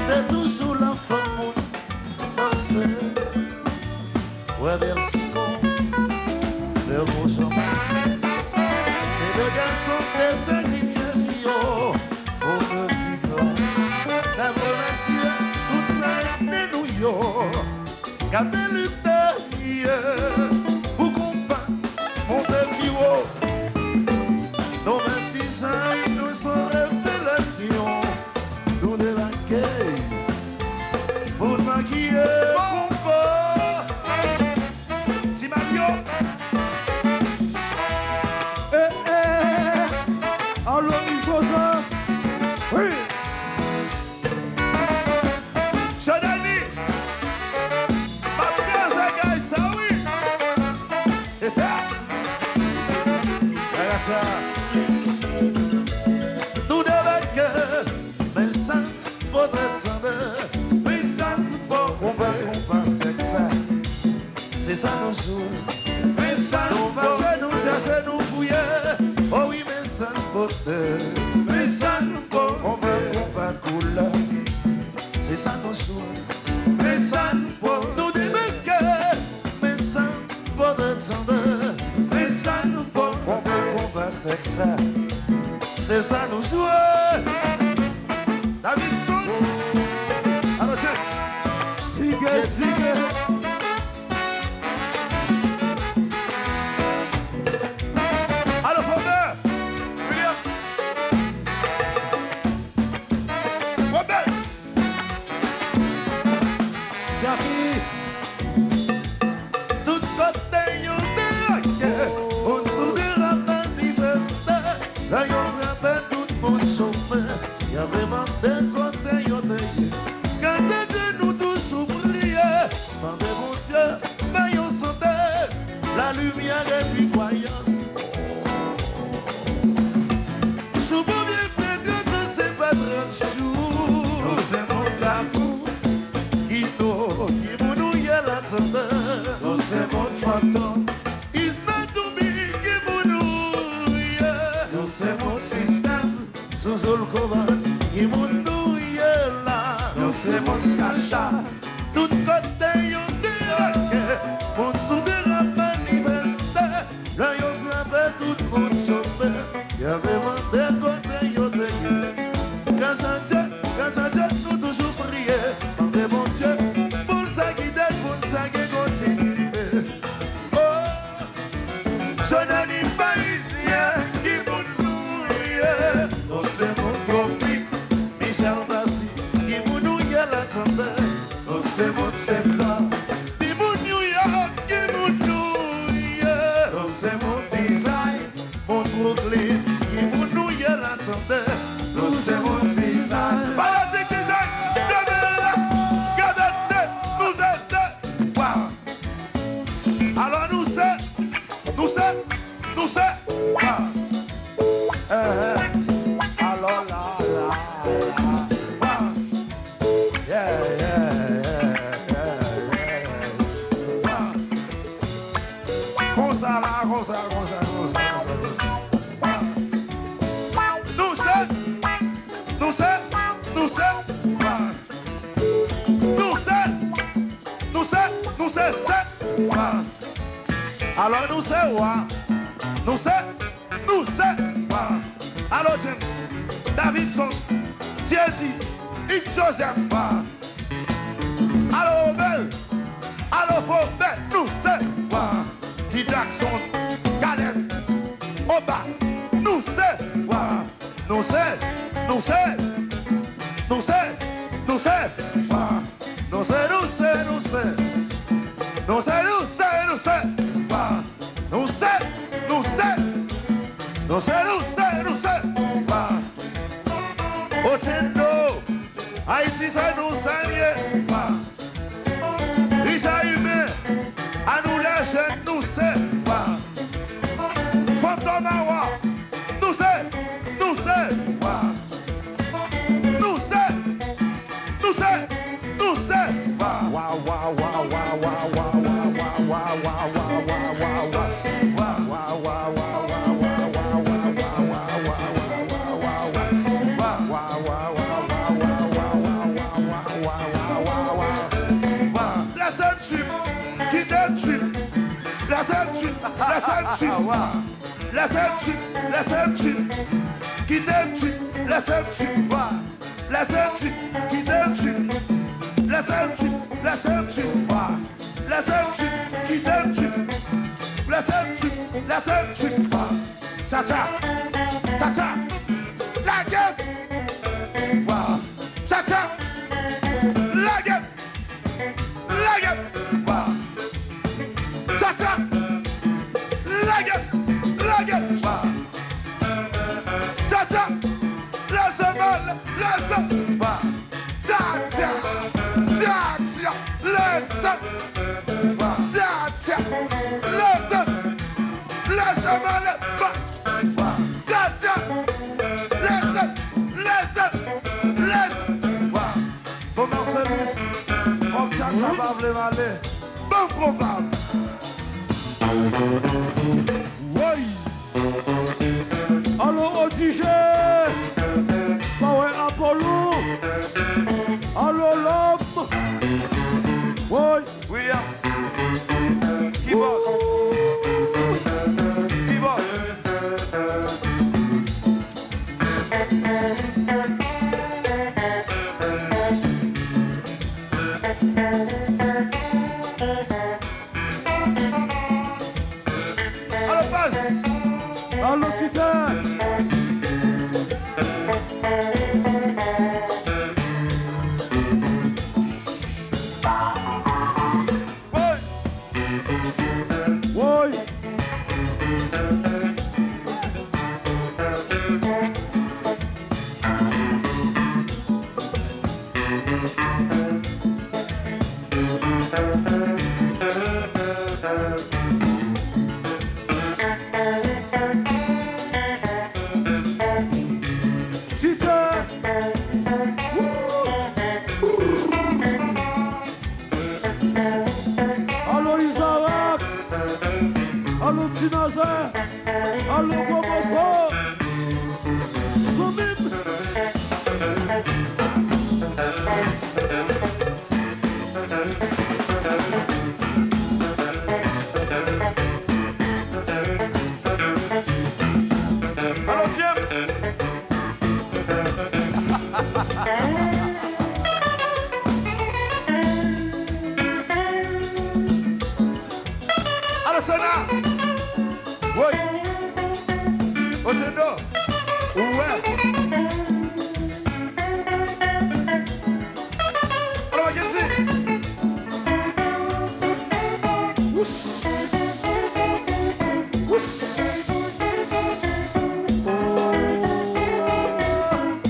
t'es toujours l'enfant mon danser. Ouais, merci con, le beau Jean-Baptiste. C'est le garçon des sacrifiés, yo, au musique. La remercie toute l'année, nous, yo, qu'a fait lutter, pour comprendre mon depuis haut. Nos mêmes designs nous sont révélations, nous de la gueule, pour maquiller mon corps. Si Mario, allô, Misosa. Oui. Chadani, ma pièce à gars, ça oui. Regarde ça. Nous de la gueule, mais ça faudrait attendre. Mais ça faut qu'on va c'est ça. C'est ça nos jours. Mais ça nous marcher, nous chercher, nous fouiller. Oh oui, mais ça nous faudrait. Mais ça nous faut qu'on va couler. C'est ça nos jours. Mais ça nous faut nous débarquer. Mais ça faudrait attendre. Mais ça nous faut qu'on va c'est ça. C'est ça nous jouer. Davidson. Alors tiens. Sigue, sigue. Alors Robert. William. Robert. Jackie. Tout côté yon déraqué. On sourire à l'anniversaire. Là yon frappé tout le monde chauffeur. Y'a vraiment des côtés yon déraqué. Quand de nous tous ouvriers. Mandez mon Dieu, mais yon santé. La lumière et puis croyance. Sous mon vieux frère que c'est pas 30 jours. C'est mon amour. Qui nous y a la tendeur. C'est mon fantôme. It's not to be qui nous y a. C'est mon système. Sous le combat. Qui nous y a là. C'est mon cacha. Tout côté yon déraqué. Mon sourire à manifester. Là yon frappé tout le monde chauffeur. Y'a vraiment des côtés yon déraqué. Quand ça tient, nous toujours prier. Mandez mon Dieu, pour ça qui t'aide, pour ça qui continue. Oh, je n'ai ni parisien qui vous nouille. Oh, c'est mon tropique, Michel Bassi, qui vous nouille la tendeur. Oh, c'est mon septembre, qui vous nouille, qui vous nouille. Oh, c'est mon design, mon Brooklyn, qui vous nouille la tendeur. Oh, c'est mon design. Fanatic design, regardez, nous êtes, wow. Alors nous c'est, wow. Alors là, wow. Yeah. Wow. Comme ça. Wow. Nous c'est, wow. Nous c'est, wow. Alors nous c'est, wow. Nous c'est, wow. Alors James, Davidson, Thierry, X Joseph, wow. Alors Bell, alors Faubert, nous c'est, wow. T Jackson, Caleb, Oba, nous c'est, wow. Nous c'est, wow. Nous c'est, wow. Otendo, Haïti ça nous alliés. Richard Humain, à nous les jeunes, nous c'est. Fantôme Awa, nous c'est. Nous c'est. Laissez-le tuer, quittez-le tuer, laissez-le tuer, laissez-le tuer, quittez-le tuer, laissez-le tuer, laissez-le tuer, laissez-le tuer, quittez-le tuer, laissez-le tuer, laissez-le tuer, cha-cha, cha-cha, la gueule, cha-cha, la gueule, cha-cha, la gueule. Cha-cha, laisse-moi, laisse-moi. Cha-cha, cha-cha, laisse-moi. Cha-cha, laisse-moi, laisse-moi, laisse-moi. Cha-cha, laisse-moi. Bon, Marcellus, on tient ça va vraiment aller. Bon programme. Oui. Allô, ODG. Power Apollo. Allô, l'homme. Oui. William. Keyboard. Keyboard. Allô, passe. Allô, Titan. Oui. Titan. Allô, Isaac. Allô, Sinazar. Allô, Boboso. Soumim. Allô, James. Allô, Sona. Oui. Otendo. Ouais. Allô, Magenzi.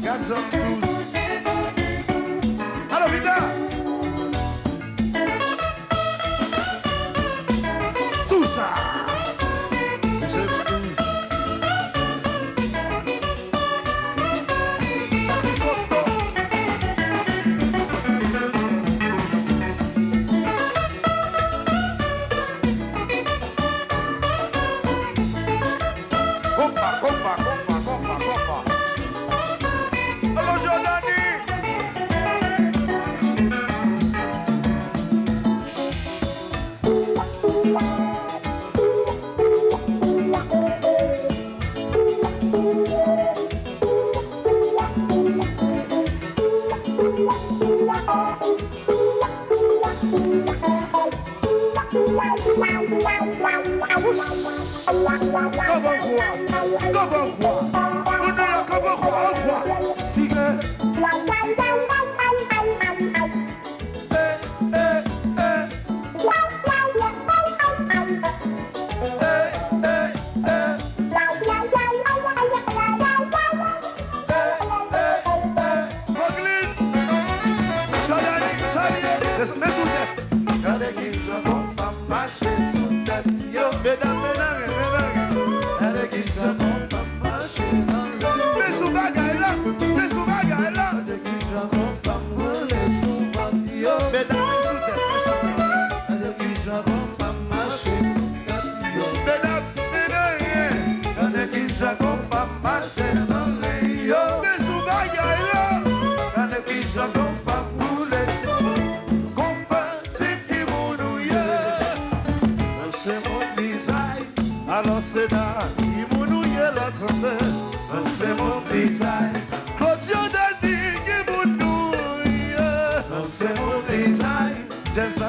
Gazon Blues. Allô, Vida. Sousa. James Blues. Chakifoto. Compa, compa, compa, compa, compa. Allô, Jordani. Sigue. Mesdames, mesdames, mesdames, elle est qui se monte à marcher.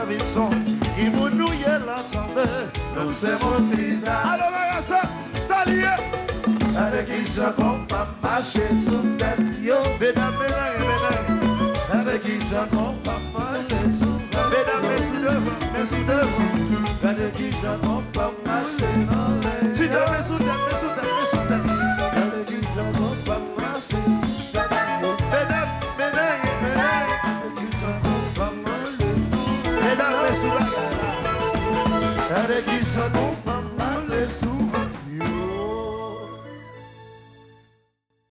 Davison, qui vous nouille l'entendre. Nous c'est mon fils. Alors, ça, salut. Avec qui je comprends marcher sous tête. Mesdames, mesdames, avec qui je comprends marcher sous tête. Mesdames, messieurs, avec qui je comprends.